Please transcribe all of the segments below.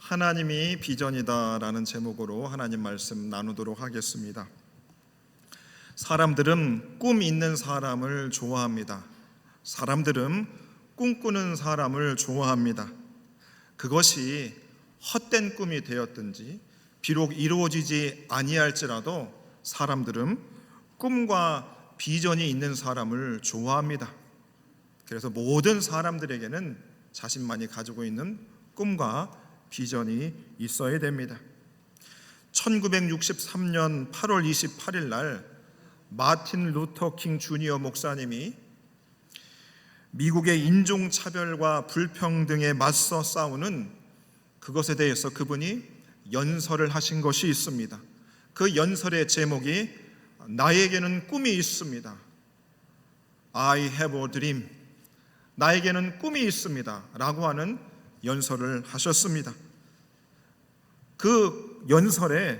하나님이 비전이다라는 제목으로 하나님 말씀 나누도록 하겠습니다. 사람들은 꿈 있는 사람을 좋아합니다. 사람들은 꿈꾸는 사람을 좋아합니다. 그것이 헛된 꿈이 되었든지 비록 이루어지지 아니할지라도 사람들은 꿈과 비전이 있는 사람을 좋아합니다. 그래서 모든 사람들에게는 자신만이 가지고 있는 꿈과 비전이 있어야 됩니다. 1963년 8월 28일 날 마틴 루터 킹 주니어 목사님이 미국의 인종차별과 불평등에 맞서 싸우는 그것에 대해서 그분이 연설을 하신 것이 있습니다. 그 연설의 제목이 나에게는 꿈이 있습니다. I have a dream. 나에게는 꿈이 있습니다 라고 하는 연설을 하셨습니다. 그 연설에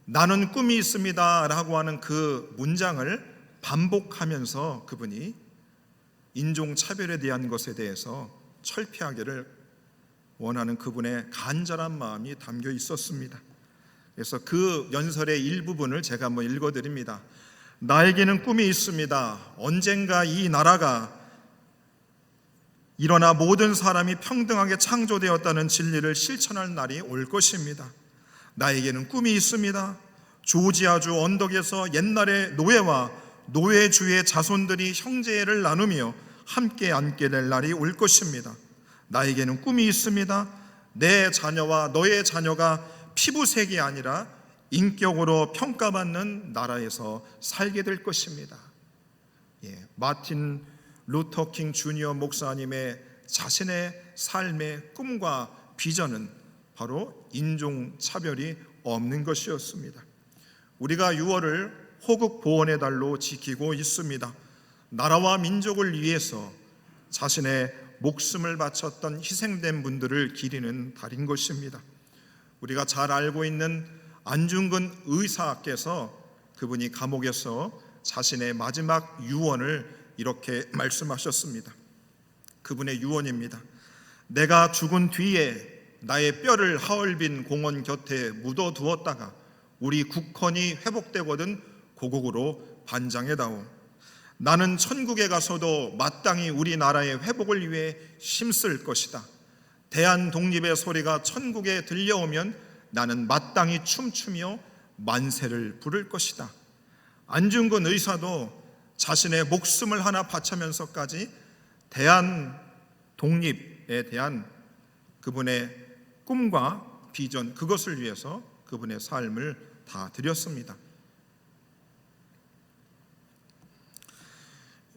나는 꿈이 있습니다 라고 하는 그 문장을 반복하면서 그분이 인종차별에 대한 것에 대해서 철폐하기를 원하는 그분의 간절한 마음이 담겨 있었습니다. 그래서 그 연설의 일부분을 제가 한번 읽어드립니다. 나에게는 꿈이 있습니다. 언젠가 이 나라가 일어나 모든 사람이 평등하게 창조되었다는 진리를 실천할 날이 올 것입니다. 나에게는 꿈이 있습니다. 조지아주 언덕에서 옛날의 노예와 노예주의 자손들이 형제를 나누며 함께 앉게 될 날이 올 것입니다. 나에게는 꿈이 있습니다. 내 자녀와 너의 자녀가 피부색이 아니라 인격으로 평가받는 나라에서 살게 될 것입니다. 마틴 루터 킹 주니어 목사님의 자신의 삶의 꿈과 비전은 바로 인종차별이 없는 것이었습니다. 우리가 6월을 호국보원의 달로 지키고 있습니다. 나라와 민족을 위해서 자신의 목숨을 바쳤던 희생된 분들을 기리는 달인 것입니다. 우리가 잘 알고 있는 안중근 의사께서 그분이 감옥에서 자신의 마지막 유언을 이렇게 말씀하셨습니다. 그분의 유언입니다. 내가 죽은 뒤에 나의 뼈를 하얼빈 공원 곁에 묻어두었다가 우리 국헌이 회복되거든 고국으로 반장해다오. 나는 천국에 가서도 마땅히 우리나라의 회복을 위해 힘쓸 것이다. 대한 독립의 소리가 천국에 들려오면 나는 마땅히 춤추며 만세를 부를 것이다. 안중근 의사도 자신의 목숨을 하나 바치면서까지 대한 독립에 대한 그분의 꿈과 비전, 그것을 위해서 그분의 삶을 다 드렸습니다.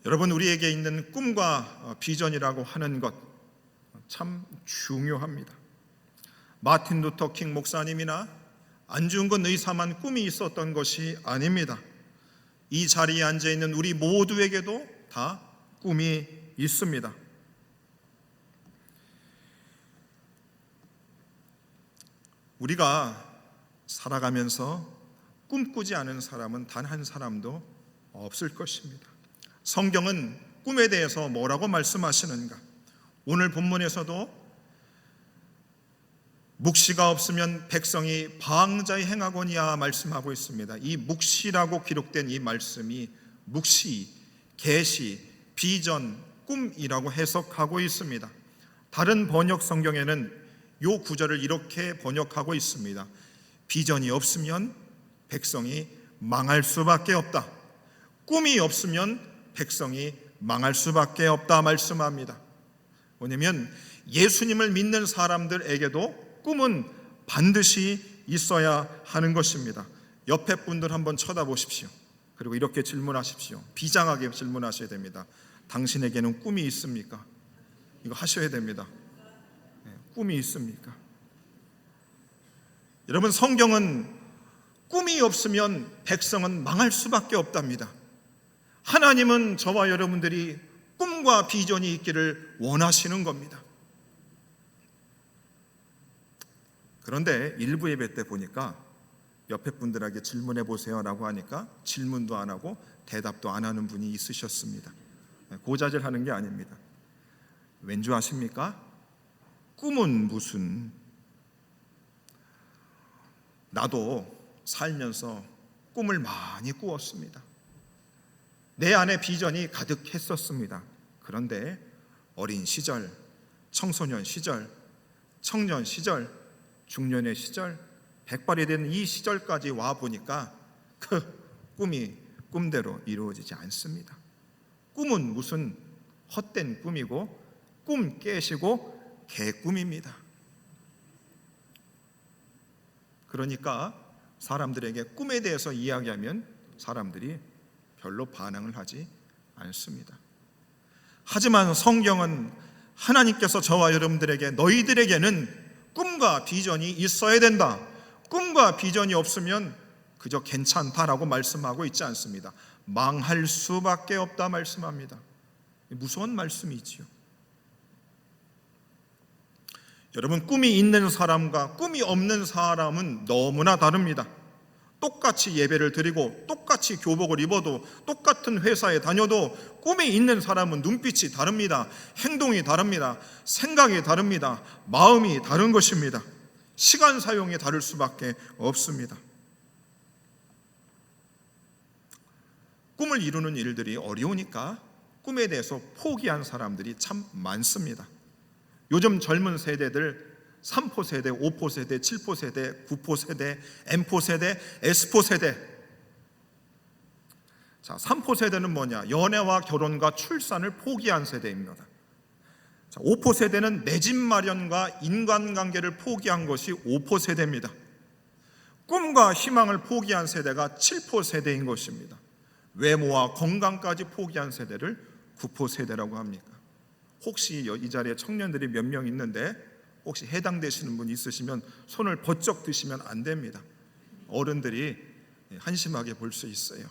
여러분, 우리에게 있는 꿈과 비전이라고 하는 것 참 중요합니다. 마틴 루터 킹 목사님이나 안중근 의사만 꿈이 있었던 것이 아닙니다. 이 자리에 앉아있는 우리 모두에게도 다 꿈이 있습니다. 우리가 살아가면서 꿈꾸지 않은 사람은 단 한 사람도 없을 것입니다. 성경은 꿈에 대해서 뭐라고 말씀하시는가? 오늘 본문에서도 묵시가 없으면 백성이 방자히 행하거니와 말씀하고 있습니다. 이 묵시라고 기록된 이 말씀이 묵시, 계시, 비전, 꿈이라고 해석하고 있습니다. 다른 번역 성경에는 이 구절을 이렇게 번역하고 있습니다. 비전이 없으면 백성이 망할 수밖에 없다. 꿈이 없으면 백성이 망할 수밖에 없다 말씀합니다. 뭐냐면 예수님을 믿는 사람들에게도 꿈은 반드시 있어야 하는 것입니다. 옆에 분들 한번 쳐다보십시오. 그리고 이렇게 질문하십시오. 비장하게 질문하셔야 됩니다. 당신에게는 꿈이 있습니까? 이거 하셔야 됩니다. 꿈이 있습니까? 여러분, 성경은 꿈이 없으면 백성은 망할 수밖에 없답니다. 하나님은 저와 여러분들이 꿈과 비전이 있기를 원하시는 겁니다. 그런데 일부 예배 때 보니까 옆에 분들에게 질문해 보세요 라고 하니까 질문도 안 하고 대답도 안 하는 분이 있으셨습니다. 고자질하는 게 아닙니다. 왠 줄 아십니까? 꿈은 무슨 나도 살면서 꿈을 많이 꾸었습니다. 내 안에 비전이 가득했었습니다. 그런데 어린 시절, 청소년 시절, 청년 시절, 중년의 시절, 백발이 된 이 시절까지 와 보니까 그 꿈이 꿈대로 이루어지지 않습니다. 꿈은 무슨 헛된 꿈이고 꿈 깨시고 개꿈입니다. 그러니까 사람들에게 꿈에 대해서 이야기하면 사람들이 별로 반응을 하지 않습니다. 하지만 성경은 하나님께서 저와 여러분들에게 너희들에게는 꿈과 비전이 있어야 된다, 꿈과 비전이 없으면 그저 괜찮다라고 말씀하고 있지 않습니다. 망할 수밖에 없다 말씀합니다. 무서운 말씀이지요. 여러분, 꿈이 있는 사람과 꿈이 없는 사람은 너무나 다릅니다. 똑같이 예배를 드리고 똑같이 교복을 입어도 똑같은 회사에 다녀도 꿈이 있는 사람은 눈빛이 다릅니다. 행동이 다릅니다. 생각이 다릅니다. 마음이 다른 것입니다. 시간 사용이 다를 수밖에 없습니다. 꿈을 이루는 일들이 어려우니까 꿈에 대해서 포기한 사람들이 참 많습니다. 요즘 젊은 세대들 3포 세대, 5포 세대, 7포 세대, 9포 세대, M포 세대, S포 세대. 자, 3포 세대는 뭐냐? 연애와 결혼과 출산을 포기한 세대입니다. 자, 5포 세대는 내 집 마련과 인간관계를 포기한 것이 5포 세대입니다. 꿈과 희망을 포기한 세대가 7포 세대인 것입니다. 외모와 건강까지 포기한 세대를 9포 세대라고 합니까? 혹시 이 자리에 청년들이 몇 명 있는데 혹시 해당되시는 분 있으시면 손을 번쩍 드시면 안 됩니다. 어른들이 한심하게 볼 수 있어요.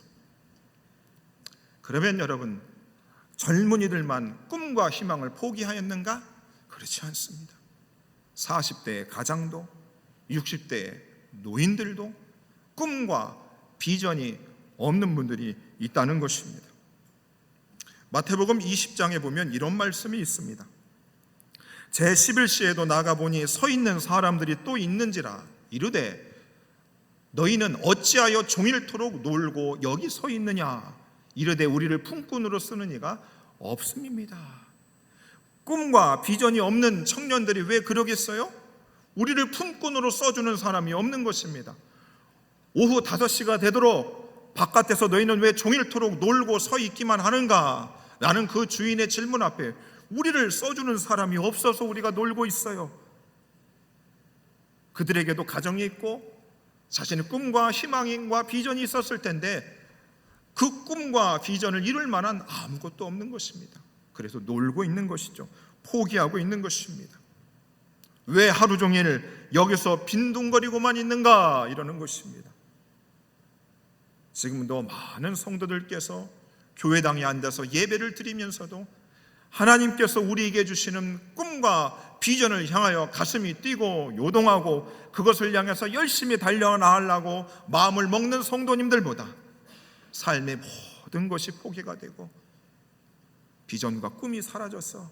그러면 여러분, 젊은이들만 꿈과 희망을 포기하였는가? 그렇지 않습니다. 40대의 가장도 60대의 노인들도 꿈과 비전이 없는 분들이 있다는 것입니다. 마태복음 20장에 보면 이런 말씀이 있습니다. 제11시에도 나가보니 서 있는 사람들이 또 있는지라 이르되 너희는 어찌하여 종일토록 놀고 여기 서 있느냐 이르되 우리를 품꾼으로 쓰는 이가 없음입니다. 꿈과 비전이 없는 청년들이 왜 그러겠어요? 우리를 품꾼으로 써주는 사람이 없는 것입니다. 오후 5시가 되도록 바깥에서 너희는 왜 종일토록 놀고 서 있기만 하는가? 라는 그 주인의 질문 앞에 우리를 써주는 사람이 없어서 우리가 놀고 있어요. 그들에게도 가정이 있고 자신의 꿈과 희망과 비전이 있었을 텐데 그 꿈과 비전을 이룰 만한 아무것도 없는 것입니다. 그래서 놀고 있는 것이죠. 포기하고 있는 것입니다. 왜 하루 종일 여기서 빈둥거리고만 있는가 이러는 것입니다. 지금도 많은 성도들께서 교회당에 앉아서 예배를 드리면서도 하나님께서 우리에게 주시는 꿈과 비전을 향하여 가슴이 뛰고 요동하고 그것을 향해서 열심히 달려나가려고 마음을 먹는 성도님들보다 삶의 모든 것이 포기가 되고 비전과 꿈이 사라져서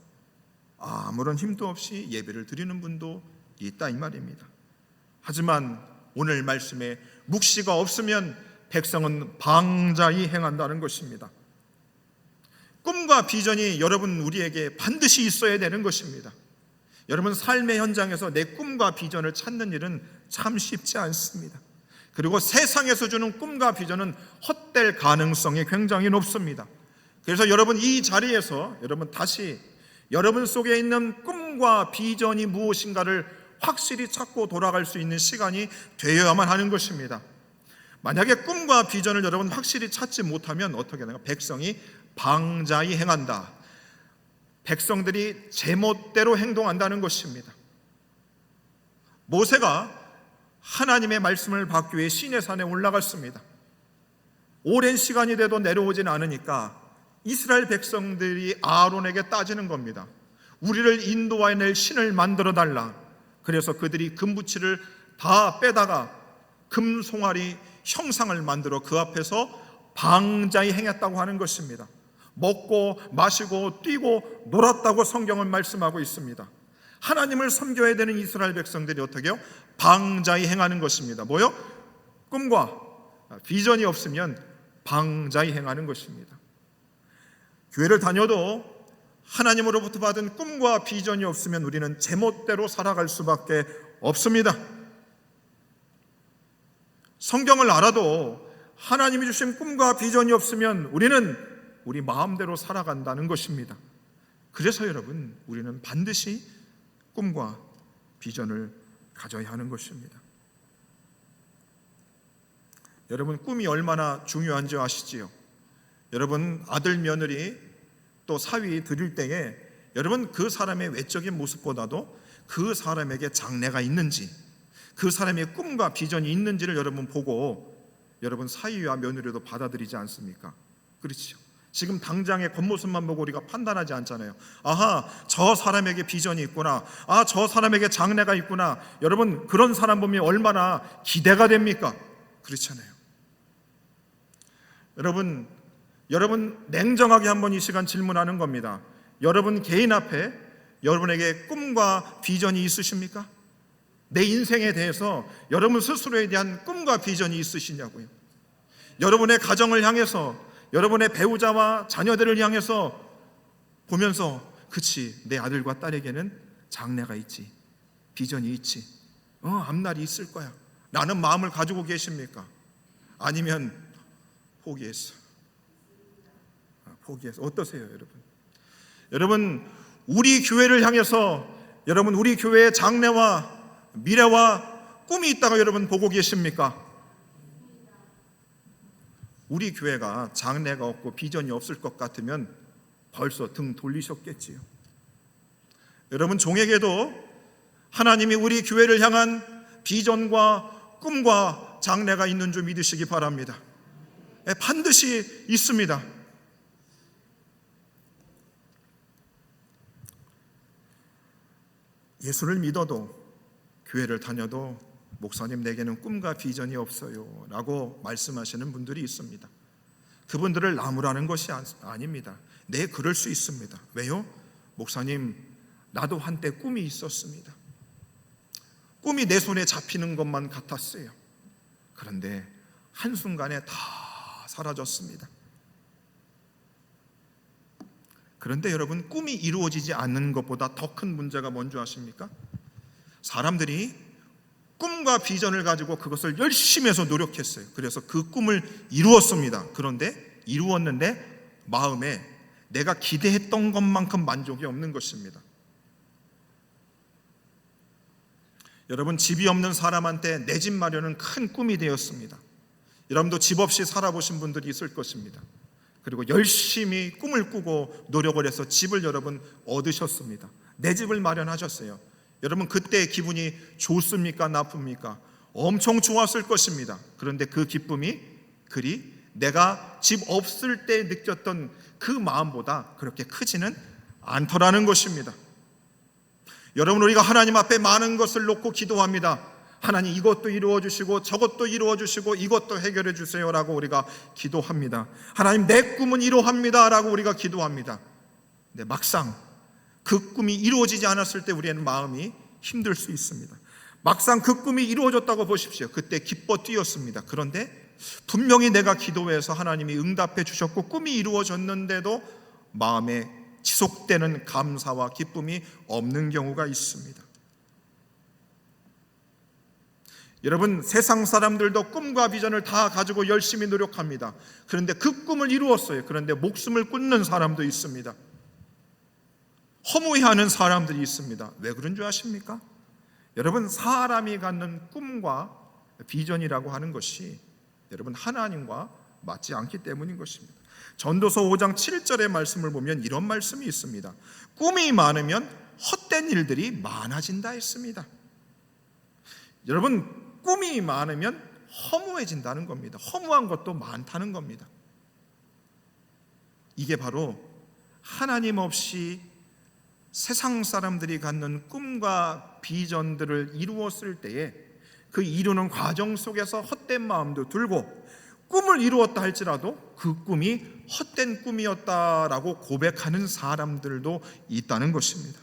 아무런 힘도 없이 예배를 드리는 분도 있다 이 말입니다. 하지만 오늘 말씀에 묵시가 없으면 백성은 방자히 행한다는 것입니다. 꿈과 비전이 여러분 우리에게 반드시 있어야 되는 것입니다. 여러분 삶의 현장에서 내 꿈과 비전을 찾는 일은 참 쉽지 않습니다. 그리고 세상에서 주는 꿈과 비전은 헛될 가능성이 굉장히 높습니다. 그래서 여러분 이 자리에서 여러분 다시 여러분 속에 있는 꿈과 비전이 무엇인가를 확실히 찾고 돌아갈 수 있는 시간이 되어야만 하는 것입니다. 만약에 꿈과 비전을 여러분 확실히 찾지 못하면 어떻게 되나? 백성이 방자히 행한다. 백성들이 제멋대로 행동한다는 것입니다. 모세가 하나님의 말씀을 받기 위해 시내산에 올라갔습니다. 오랜 시간이 돼도 내려오진 않으니까 이스라엘 백성들이 아론에게 따지는 겁니다. 우리를 인도해낼 신을 만들어 달라. 그래서 그들이 금부치를 다 빼다가 금송아리 형상을 만들어 그 앞에서 방자히 행했다고 하는 것입니다. 먹고 마시고 뛰고 놀았다고 성경은 말씀하고 있습니다. 하나님을 섬겨야 되는 이스라엘 백성들이 어떻게 해요? 방자히 행하는 것입니다. 뭐요? 꿈과 비전이 없으면 방자히 행하는 것입니다. 교회를 다녀도 하나님으로부터 받은 꿈과 비전이 없으면 우리는 제멋대로 살아갈 수밖에 없습니다. 성경을 알아도 하나님이 주신 꿈과 비전이 없으면 우리는 우리 마음대로 살아간다는 것입니다. 그래서 여러분, 우리는 반드시 꿈과 비전을 가져야 하는 것입니다. 여러분, 꿈이 얼마나 중요한지 아시지요? 여러분, 아들, 며느리 또 사위 드릴 때에 여러분, 그 사람의 외적인 모습보다도 그 사람에게 장래가 있는지, 그 사람의 꿈과 비전이 있는지를 여러분 보고 여러분 사위와 며느리도 받아들이지 않습니까? 그렇죠. 지금 당장의 겉모습만 보고 우리가 판단하지 않잖아요. 아하, 저 사람에게 비전이 있구나. 아, 저 사람에게 장래가 있구나. 여러분, 그런 사람 보면 얼마나 기대가 됩니까? 그렇잖아요. 여러분 냉정하게 한번 이 시간 질문하는 겁니다. 여러분 개인 앞에 여러분에게 꿈과 비전이 있으십니까? 내 인생에 대해서 여러분 스스로에 대한 꿈과 비전이 있으시냐고요. 여러분의 가정을 향해서, 여러분의 배우자와 자녀들을 향해서 보면서, 그치, 내 아들과 딸에게는 장래가 있지, 비전이 있지, 앞날이 있을 거야 라는 마음을 가지고 계십니까? 아니면 포기했어? 어떠세요, 여러분? 여러분, 우리 교회를 향해서 여러분 우리 교회의 장래와 미래와 꿈이 있다고 여러분 보고 계십니까? 우리 교회가 장래가 없고 비전이 없을 것 같으면 벌써 등 돌리셨겠지요. 여러분, 종에게도 하나님이 우리 교회를 향한 비전과 꿈과 장래가 있는 줄 믿으시기 바랍니다. 반드시 있습니다. 예수를 믿어도 교회를 다녀도 목사님, 내게는 꿈과 비전이 없어요 라고 말씀하시는 분들이 있습니다. 그분들을 나무라는 것이 아닙니다. 네, 그럴 수 있습니다. 왜요? 목사님, 나도 한때 꿈이 있었습니다. 꿈이 내 손에 잡히는 것만 같았어요. 그런데 한순간에 다 사라졌습니다. 그런데 여러분, 꿈이 이루어지지 않는 것보다 더 큰 문제가 뭔지 아십니까? 사람들이 꿈과 비전을 가지고 그것을 열심히 해서 노력했어요. 그래서 그 꿈을 이루었습니다. 그런데 이루었는데 마음에 내가 기대했던 것만큼 만족이 없는 것입니다. 여러분, 집이 없는 사람한테 내 집 마련은 큰 꿈이 되었습니다. 여러분도 집 없이 살아보신 분들이 있을 것입니다. 그리고 열심히 꿈을 꾸고 노력을 해서 집을 여러분 얻으셨습니다. 내 집을 마련하셨어요. 여러분, 그때 기분이 좋습니까? 나쁩니까? 엄청 좋았을 것입니다. 그런데 그 기쁨이 그리 내가 집 없을 때 느꼈던 그 마음보다 그렇게 크지는 않더라는 것입니다. 여러분, 우리가 하나님 앞에 많은 것을 놓고 기도합니다. 하나님, 이것도 이루어 주시고 저것도 이루어 주시고 이것도 해결해 주세요 라고 우리가 기도합니다. 하나님, 내 꿈은 이루합니다 라고 우리가 기도합니다. 근데 막상 그 꿈이 이루어지지 않았을 때 우리의 마음이 힘들 수 있습니다. 막상 그 꿈이 이루어졌다고 보십시오. 그때 기뻐 뛰었습니다. 그런데 분명히 내가 기도해서 하나님이 응답해 주셨고 꿈이 이루어졌는데도 마음에 지속되는 감사와 기쁨이 없는 경우가 있습니다. 여러분, 세상 사람들도 꿈과 비전을 다 가지고 열심히 노력합니다. 그런데 그 꿈을 이루었어요. 그런데 목숨을 끊는 사람도 있습니다. 허무해하는 사람들이 있습니다. 왜 그런 줄 아십니까? 여러분, 사람이 갖는 꿈과 비전이라고 하는 것이 여러분 하나님과 맞지 않기 때문인 것입니다. 전도서 5장 7절의 말씀을 보면 이런 말씀이 있습니다. 꿈이 많으면 헛된 일들이 많아진다 했습니다. 여러분, 꿈이 많으면 허무해진다는 겁니다. 허무한 것도 많다는 겁니다. 이게 바로 하나님 없이 세상 사람들이 갖는 꿈과 비전들을 이루었을 때에 그 이루는 과정 속에서 헛된 마음도 들고, 꿈을 이루었다 할지라도 그 꿈이 헛된 꿈이었다라고 고백하는 사람들도 있다는 것입니다.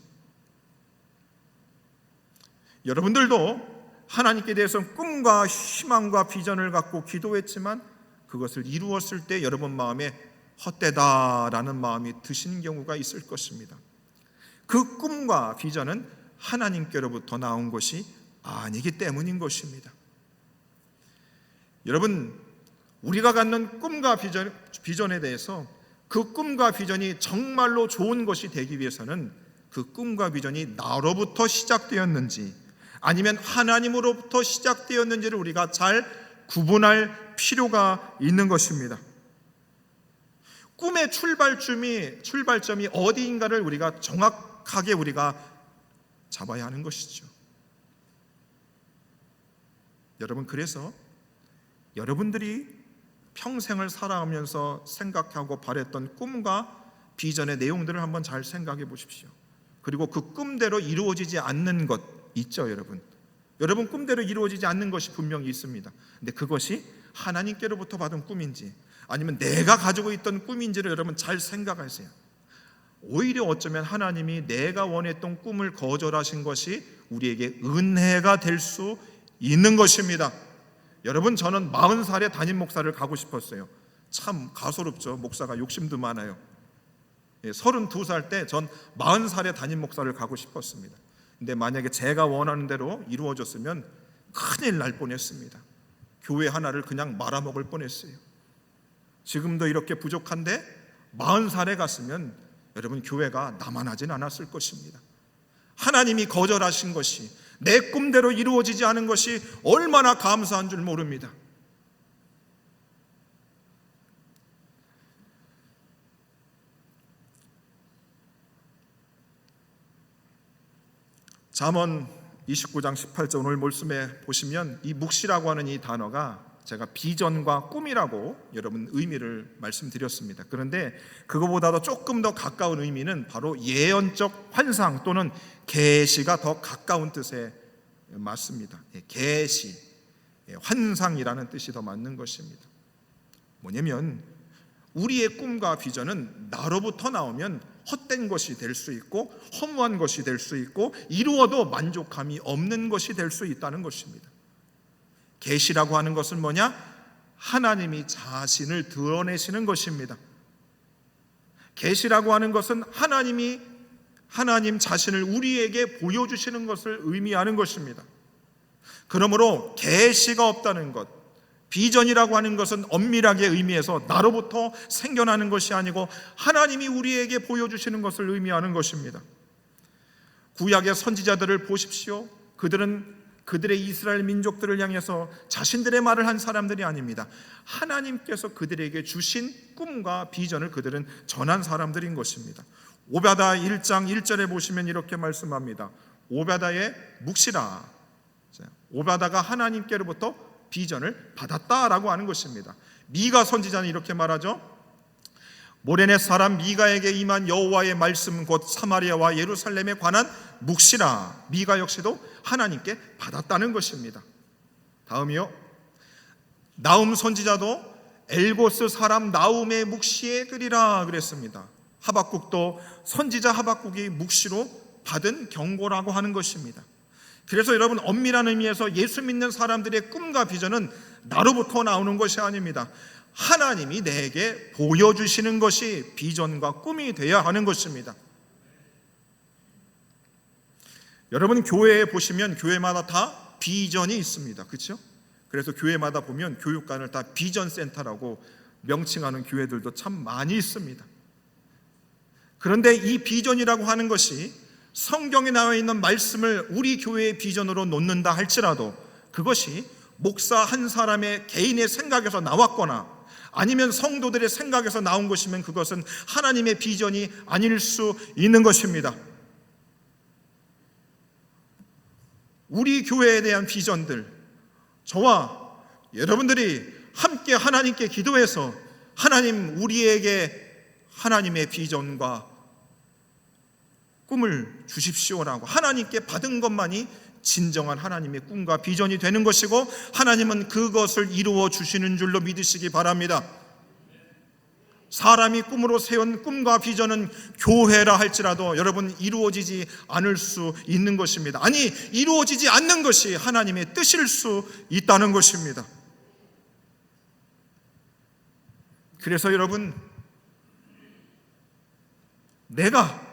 여러분들도 하나님께 대해서 꿈과 희망과 비전을 갖고 기도했지만 그것을 이루었을 때 여러분 마음에 헛되다라는 마음이 드시는 경우가 있을 것입니다. 그 꿈과 비전은 하나님께로부터 나온 것이 아니기 때문인 것입니다. 여러분, 우리가 갖는 꿈과 비전에 대해서 그 꿈과 비전이 정말로 좋은 것이 되기 위해서는 그 꿈과 비전이 나로부터 시작되었는지 아니면 하나님으로부터 시작되었는지를 우리가 잘 구분할 필요가 있는 것입니다. 꿈의 출발점이 어디인가를 우리가 정확하게 잡아야 하는 것이죠. 여러분, 그래서 여러분들이 평생을 살아가면서 생각하고 바랬던 꿈과 비전의 내용들을 한번 잘 생각해 보십시오. 그리고 그 꿈대로 이루어지지 않는 것 있죠, 여러분. 여러분 꿈대로 이루어지지 않는 것이 분명히 있습니다. 근데 그것이 하나님께로부터 받은 꿈인지 아니면 내가 가지고 있던 꿈인지를 여러분 잘 생각하세요. 오히려 어쩌면 하나님이 내가 원했던 꿈을 거절하신 것이 우리에게 은혜가 될 수 있는 것입니다. 여러분, 저는 40살에 담임 목사를 가고 싶었어요. 참 가소롭죠. 목사가 욕심도 많아요. 32살 때 전 40살에 담임 목사를 가고 싶었습니다. 근데 만약에 제가 원하는 대로 이루어졌으면 큰일 날 뻔했습니다. 교회 하나를 그냥 말아먹을 뻔했어요. 지금도 이렇게 부족한데 40살에 갔으면 여러분 교회가 남아나진 않았을 것입니다. 하나님이 거절하신 것이 내 꿈대로 이루어지지 않은 것이 얼마나 감사한 줄 모릅니다. 잠언 29장 18절 오늘 말씀에 보시면 이 묵시라고 하는 이 단어가 제가 비전과 꿈이라고 여러분 의미를 말씀드렸습니다. 그런데 그거보다도 조금 더 가까운 의미는 바로 예언적 환상 또는 계시가 더 가까운 뜻에 맞습니다. 계시, 환상이라는 뜻이 더 맞는 것입니다. 뭐냐면 우리의 꿈과 비전은 나로부터 나오면 헛된 것이 될 수 있고 허무한 것이 될 수 있고 이루어도 만족함이 없는 것이 될 수 있다는 것입니다. 계시라고 하는 것은 뭐냐? 하나님이 자신을 드러내시는 것입니다. 계시라고 하는 것은 하나님 자신을 우리에게 보여주시는 것을 의미하는 것입니다. 그러므로 계시가 없다는 것, 비전이라고 하는 것은 엄밀하게 의미해서 나로부터 생겨나는 것이 아니고 하나님이 우리에게 보여주시는 것을 의미하는 것입니다. 구약의 선지자들을 보십시오. 그들은 그들의 이스라엘 민족들을 향해서 자신들의 말을 한 사람들이 아닙니다. 하나님께서 그들에게 주신 꿈과 비전을 그들은 전한 사람들인 것입니다. 오베다 1장 1절에 보시면 이렇게 말씀합니다. 오베다의 묵시라. 오베다가 하나님께로부터 비전을 받았다라고 하는 것입니다. 미가 선지자는 이렇게 말하죠. 모레네 사람 미가에게 임한 여호와의 말씀 곧 사마리아와 예루살렘에 관한 묵시라. 미가 역시도 하나님께 받았다는 것입니다. 다음이요. 나움 선지자도 엘고스 사람 나움의 묵시에 그리라 그랬습니다. 하박국도 선지자 하박국이 묵시로 받은 경고라고 하는 것입니다. 그래서 여러분 엄밀한 의미에서 예수 믿는 사람들의 꿈과 비전은 나로부터 나오는 것이 아닙니다. 하나님이 내게 보여주시는 것이 비전과 꿈이 되어야 하는 것입니다. 여러분 교회에 보시면 교회마다 다 비전이 있습니다. 그렇죠? 그래서 교회마다 보면 교육관을 다 비전센터라고 명칭하는 교회들도 참 많이 있습니다. 그런데 이 비전이라고 하는 것이 성경에 나와 있는 말씀을 우리 교회의 비전으로 놓는다 할지라도 그것이 목사 한 사람의 개인의 생각에서 나왔거나 아니면 성도들의 생각에서 나온 것이면 그것은 하나님의 비전이 아닐 수 있는 것입니다. 우리 교회에 대한 비전들, 저와 여러분들이 함께 하나님께 기도해서 하나님 우리에게 하나님의 비전과 꿈을 주십시오라고 하나님께 받은 것만이 진정한 하나님의 꿈과 비전이 되는 것이고 하나님은 그것을 이루어 주시는 줄로 믿으시기 바랍니다. 사람이 꿈으로 세운 꿈과 비전은 교회라 할지라도 여러분 이루어지지 않을 수 있는 것입니다. 아니, 이루어지지 않는 것이 하나님의 뜻일 수 있다는 것입니다. 그래서 여러분, 내가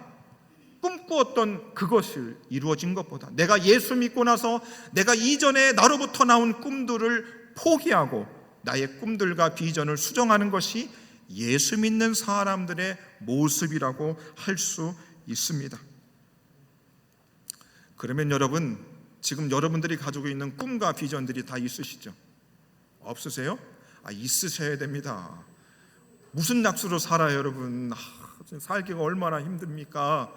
꿈꾸었던 그것이 이루어진 것보다 내가 예수 믿고 나서 내가 이전에 나로부터 나온 꿈들을 포기하고 나의 꿈들과 비전을 수정하는 것이 예수 믿는 사람들의 모습이라고 할 수 있습니다. 그러면 여러분, 지금 여러분들이 가지고 있는 꿈과 비전들이 다 있으시죠? 없으세요? 있으셔야 됩니다. 무슨 낙수로 살아요, 여러분? 살기가 얼마나 힘듭니까?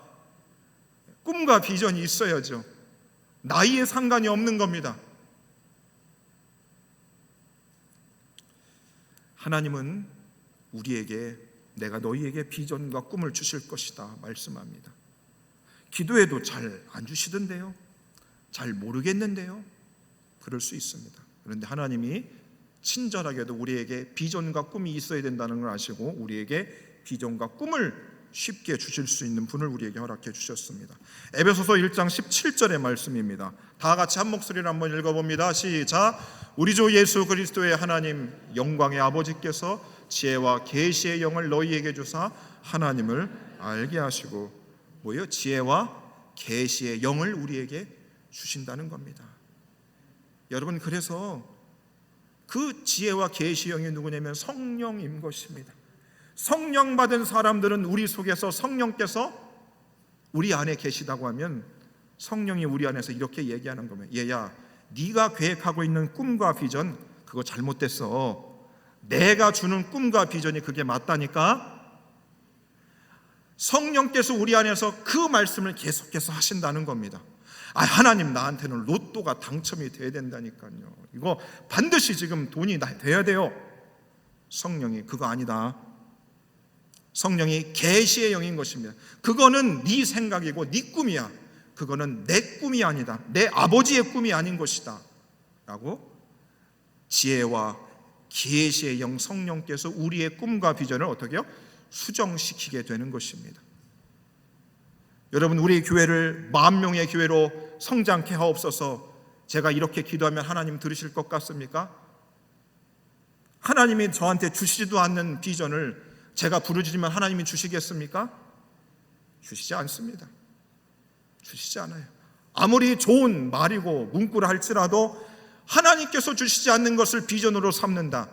꿈과 비전이 있어야죠. 나이에 상관이 없는 겁니다. 하나님은 우리에게 내가 너희에게 비전과 꿈을 주실 것이다 말씀합니다. 기도해도 잘 안 주시던데요, 잘 모르겠는데요. 그럴 수 있습니다. 그런데 하나님이 친절하게도 우리에게 비전과 꿈이 있어야 된다는 걸 아시고 우리에게 비전과 꿈을 쉽게 주실 수 있는 분을 우리에게 허락해 주셨습니다. 에베소서 1장 17절의 말씀입니다. 다 같이 한 목소리로 한번 읽어봅니다. 시작. 우리 주 예수 그리스도의 하나님 영광의 아버지께서 지혜와 계시의 영을 너희에게 주사 하나님을 알게 하시고, 뭐요? 지혜와 계시의 영을 우리에게 주신다는 겁니다. 여러분, 그래서 그 지혜와 계시의 영이 누구냐면 성령인 것입니다. 성령 받은 사람들은 우리 속에서 성령께서 우리 안에 계시다고 하면 성령이 우리 안에서 이렇게 얘기하는 거면, 얘야, 네가 계획하고 있는 꿈과 비전 그거 잘못됐어. 내가 주는 꿈과 비전이 그게 맞다니까. 성령께서 우리 안에서 그 말씀을 계속해서 하신다는 겁니다. 하나님, 나한테는 로또가 당첨이 돼야 된다니까요. 이거 반드시 지금 돈이 돼야 돼요. 성령이 그거 아니다. 성령이 계시의 영인 것입니다. 그거는 네 생각이고 네 꿈이야. 그거는 내 꿈이 아니다. 내 아버지의 꿈이 아닌 것이다 라고 지혜와 계시의 영 성령께서 우리의 꿈과 비전을 어떻게 해요? 수정시키게 되는 것입니다. 여러분, 우리 교회를 10,000명의 교회로 성장케 하옵소서. 제가 이렇게 기도하면 하나님 들으실 것 같습니까? 하나님이 저한테 주시지도 않는 비전을 제가 부르짖으면 하나님이 주시겠습니까? 주시지 않습니다. 주시지 않아요. 아무리 좋은 말이고 문구라 할지라도 하나님께서 주시지 않는 것을 비전으로 삼는다.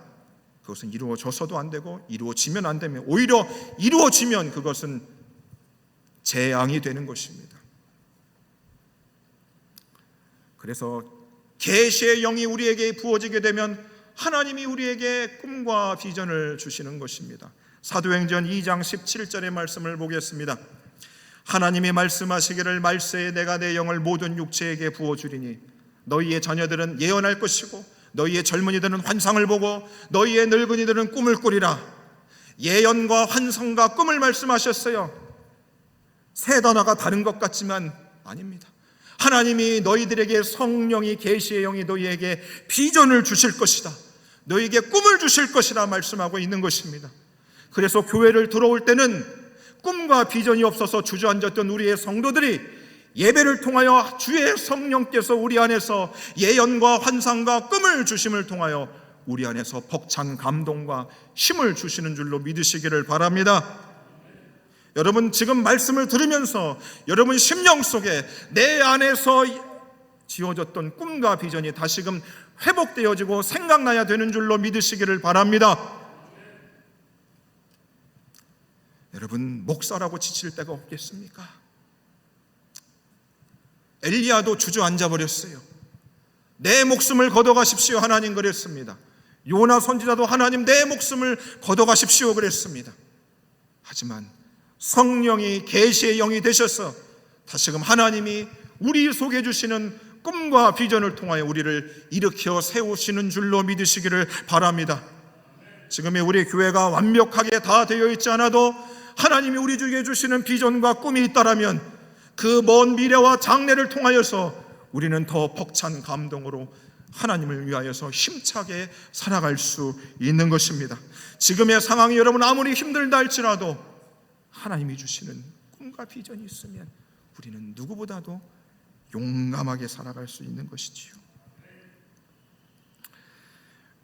그것은 이루어져서도 안 되고 이루어지면 안 되면, 오히려 이루어지면 그것은 재앙이 되는 것입니다. 그래서 계시의 영이 우리에게 부어지게 되면 하나님이 우리에게 꿈과 비전을 주시는 것입니다. 사도행전 2장 17절의 말씀을 보겠습니다. 하나님이 말씀하시기를 말세에 내가 내 영을 모든 육체에게 부어주리니 너희의 자녀들은 예언할 것이고 너희의 젊은이들은 환상을 보고 너희의 늙은이들은 꿈을 꾸리라. 예언과 환상과 꿈을 말씀하셨어요. 세 단어가 다른 것 같지만 아닙니다. 하나님이 너희들에게 성령이 계시의 영이 너희에게 비전을 주실 것이다, 너희에게 꿈을 주실 것이라 말씀하고 있는 것입니다. 그래서 교회를 들어올 때는 꿈과 비전이 없어서 주저앉았던 우리의 성도들이 예배를 통하여 주의 성령께서 우리 안에서 예언과 환상과 꿈을 주심을 통하여 우리 안에서 벅찬 감동과 힘을 주시는 줄로 믿으시기를 바랍니다. 여러분, 지금 말씀을 들으면서 여러분 심령 속에 내 안에서 지어졌던 꿈과 비전이 다시금 회복되어지고 생각나야 되는 줄로 믿으시기를 바랍니다. 여러분, 목사라고 지칠 데가 없겠습니까? 엘리야도 주저앉아 버렸어요. 내 목숨을 걷어가십시오 하나님 그랬습니다. 요나 선지자도 하나님 내 목숨을 걷어가십시오 그랬습니다. 하지만 성령이 계시의 영이 되셔서 다시금 하나님이 우리 속에 주시는 꿈과 비전을 통하여 우리를 일으켜 세우시는 줄로 믿으시기를 바랍니다. 지금의 우리 교회가 완벽하게 다 되어 있지 않아도 하나님이 우리 중에 주시는 비전과 꿈이 있다라면 그 먼 미래와 장래를 통하여서 우리는 더 벅찬 감동으로 하나님을 위하여서 힘차게 살아갈 수 있는 것입니다. 지금의 상황이 여러분 아무리 힘들다 할지라도 하나님이 주시는 꿈과 비전이 있으면 우리는 누구보다도 용감하게 살아갈 수 있는 것이지요.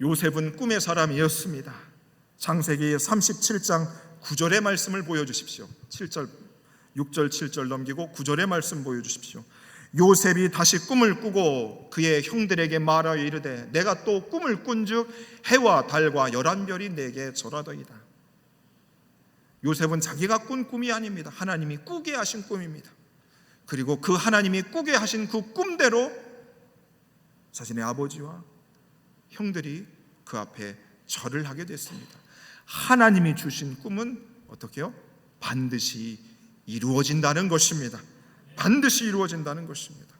요셉은 꿈의 사람이었습니다. 창세기 37장 9절의 말씀을 보여주십시오. 7절, 6절, 7절 넘기고 9절의 말씀 보여주십시오. 요셉이 다시 꿈을 꾸고 그의 형들에게 말하여 이르되 내가 또 꿈을 꾼즉 해와 달과 11별이 내게 절하더이다. 요셉은 자기가 꾼 꿈이 아닙니다. 하나님이 꾸게 하신 꿈입니다. 그리고 그 하나님이 꾸게 하신 그 꿈대로 자신의 아버지와 형들이 그 앞에 절을 하게 됐습니다. 하나님이 주신 꿈은 어떻게 해요? 반드시 이루어진다는 것입니다. 반드시 이루어진다는 것입니다.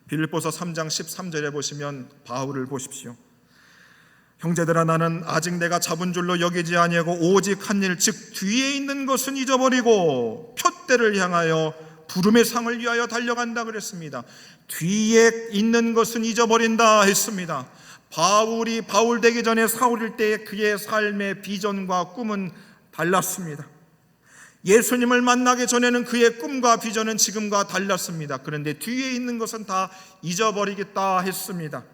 빌립보서 3장 13절에 보시면 바울을 보십시오. 형제들아 나는 아직 내가 잡은 줄로 여기지 아니하고 오직 한 일 즉 뒤에 있는 것은 잊어버리고 표대를 향하여 부름의 상을 위하여 달려간다 그랬습니다. 뒤에 있는 것은 잊어버린다 했습니다. 바울이 바울 되기 전에 사울일 때 그의 삶의 비전과 꿈은 달랐습니다. 예수님을 만나기 전에는 그의 꿈과 비전은 지금과 달랐습니다. 그런데 뒤에 있는 것은 다 잊어버리겠다 했습니다.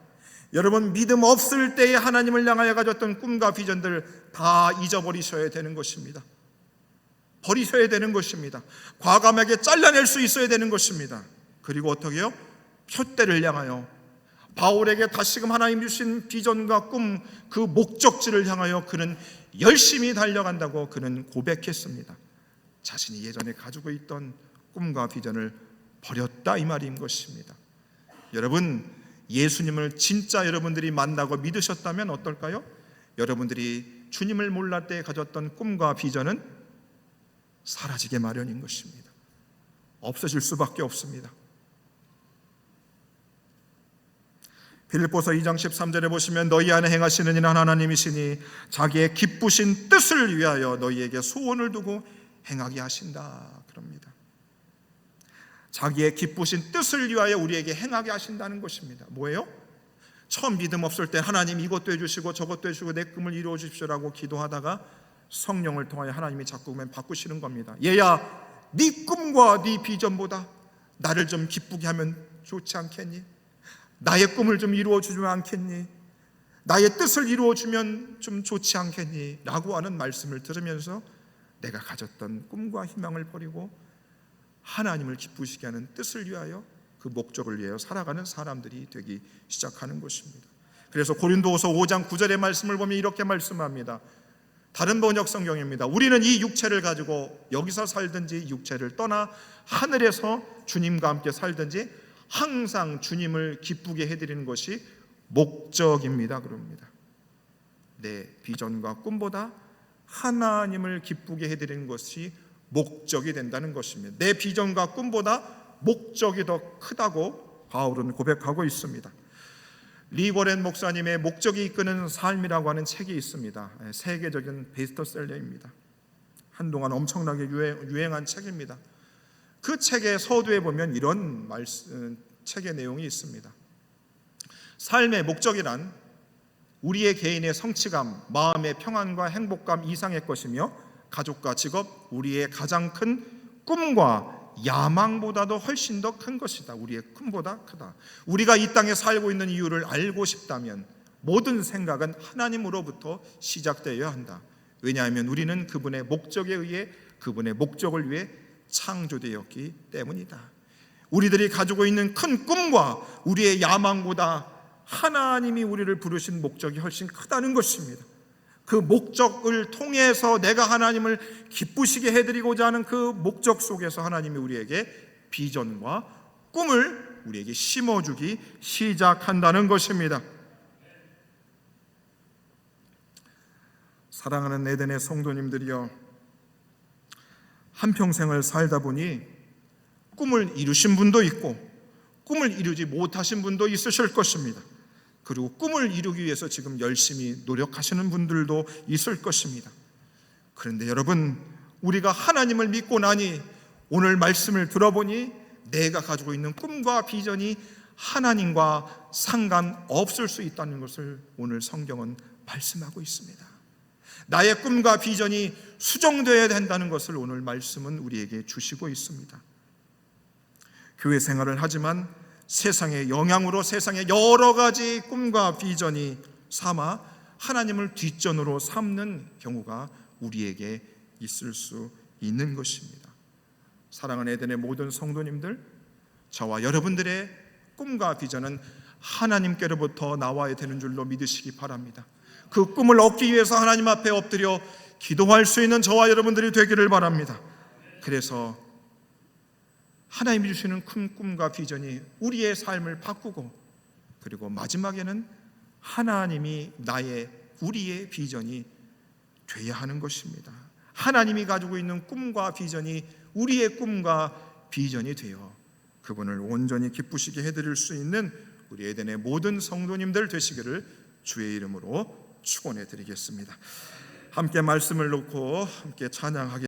여러분 믿음 없을 때에 하나님을 향하여 가졌던 꿈과 비전들 다 잊어버리셔야 되는 것입니다. 버리셔야 되는 것입니다. 과감하게 잘라낼 수 있어야 되는 것입니다. 그리고 어떻게 해요? 표대를 향하여 바울에게 다시금 하나님 주신 비전과 꿈 그 목적지를 향하여 그는 열심히 달려간다고 그는 고백했습니다. 자신이 예전에 가지고 있던 꿈과 비전을 버렸다 이 말인 것입니다. 여러분 예수님을 진짜 여러분들이 만나고 믿으셨다면 어떨까요? 여러분들이 주님을 몰랄 때 가졌던 꿈과 비전은 사라지게 마련인 것입니다. 없어질 수밖에 없습니다. 빌립보서 2장 13절에 보시면 너희 안에 행하시는 이는 하나님이시니 자기의 기쁘신 뜻을 위하여 너희에게 소원을 두고 행하게 하신다 그럽니다. 자기의 기쁘신 뜻을 위하여 우리에게 행하게 하신다는 것입니다. 뭐예요? 처음 믿음 없을 때 하나님 이것도 해주시고 저것도 해주시고 내 꿈을 이루어 주십시오라고 기도하다가 성령을 통하여 하나님이 자꾸 바꾸시는 겁니다. 얘야 네 꿈과 네 비전보다 나를 좀 기쁘게 하면 좋지 않겠니? 나의 꿈을 좀 이루어 주지 않겠니? 나의 뜻을 이루어 주면 좀 좋지 않겠니? 라고 하는 말씀을 들으면서 내가 가졌던 꿈과 희망을 버리고 하나님을 기쁘시게 하는 뜻을 위하여 그 목적을 위하여 살아가는 사람들이 되기 시작하는 것입니다. 그래서 고린도후서 5장 9절의 말씀을 보면 이렇게 말씀합니다. 다른 번역 성경입니다. 우리는 이 육체를 가지고 여기서 살든지 육체를 떠나 하늘에서 주님과 함께 살든지 항상 주님을 기쁘게 해드리는 것이 목적입니다. 그럽니다. 내 비전과 꿈보다 하나님을 기쁘게 해드리는 것이 목적이 된다는 것입니다. 내 비전과 꿈보다 목적이 더 크다고 바울은 고백하고 있습니다. 리 워렌 목사님의 목적이 이끄는 삶이라고 하는 책이 있습니다. 세계적인 베스트셀러입니다. 한동안 엄청나게 유행한 책입니다. 그 책의 서두에 보면 이런 책의 내용이 있습니다. 삶의 목적이란 우리의 개인의 성취감, 마음의 평안과 행복감 이상의 것이며 가족과 직업, 우리의 가장 큰 꿈과 야망보다도 훨씬 더 큰 것이다. 우리의 꿈보다 크다. 우리가 이 땅에 살고 있는 이유를 알고 싶다면 모든 생각은 하나님으로부터 시작되어야 한다. 왜냐하면 우리는 그분의 목적에 의해 그분의 목적을 위해 창조되었기 때문이다. 우리들이 가지고 있는 큰 꿈과 우리의 야망보다 하나님이 우리를 부르신 목적이 훨씬 크다는 것입니다. 그 목적을 통해서 내가 하나님을 기쁘시게 해드리고자 하는 그 목적 속에서 하나님이 우리에게 비전과 꿈을 우리에게 심어주기 시작한다는 것입니다. 사랑하는 에덴의 성도님들이여, 한평생을 살다 보니 꿈을 이루신 분도 있고 꿈을 이루지 못하신 분도 있으실 것입니다. 그리고 꿈을 이루기 위해서 지금 열심히 노력하시는 분들도 있을 것입니다. 그런데 여러분, 우리가 하나님을 믿고 나니 오늘 말씀을 들어보니 내가 가지고 있는 꿈과 비전이 하나님과 상관없을 수 있다는 것을 오늘 성경은 말씀하고 있습니다. 나의 꿈과 비전이 수정되어야 된다는 것을 오늘 말씀은 우리에게 주시고 있습니다. 교회 생활을 하지만 세상의 영향으로 세상의 여러 가지 꿈과 비전이 삼아 하나님을 뒷전으로 삼는 경우가 우리에게 있을 수 있는 것입니다. 사랑하는 에덴의 모든 성도님들, 저와 여러분들의 꿈과 비전은 하나님께로부터 나와야 되는 줄로 믿으시기 바랍니다. 그 꿈을 얻기 위해서 하나님 앞에 엎드려 기도할 수 있는 저와 여러분들이 되기를 바랍니다. 그래서 하나님이 주시는 큰 꿈과 비전이 우리의 삶을 바꾸고, 그리고 마지막에는 하나님이 우리의 비전이 돼야 하는 것입니다. 하나님이 가지고 있는 꿈과 비전이 우리의 꿈과 비전이 되어 그분을 온전히 기쁘시게 해드릴 수 있는 우리 에덴의 모든 성도님들 되시기를 주의 이름으로 축원해 드리겠습니다. 함께 말씀을 놓고 함께 찬양하겠습니다.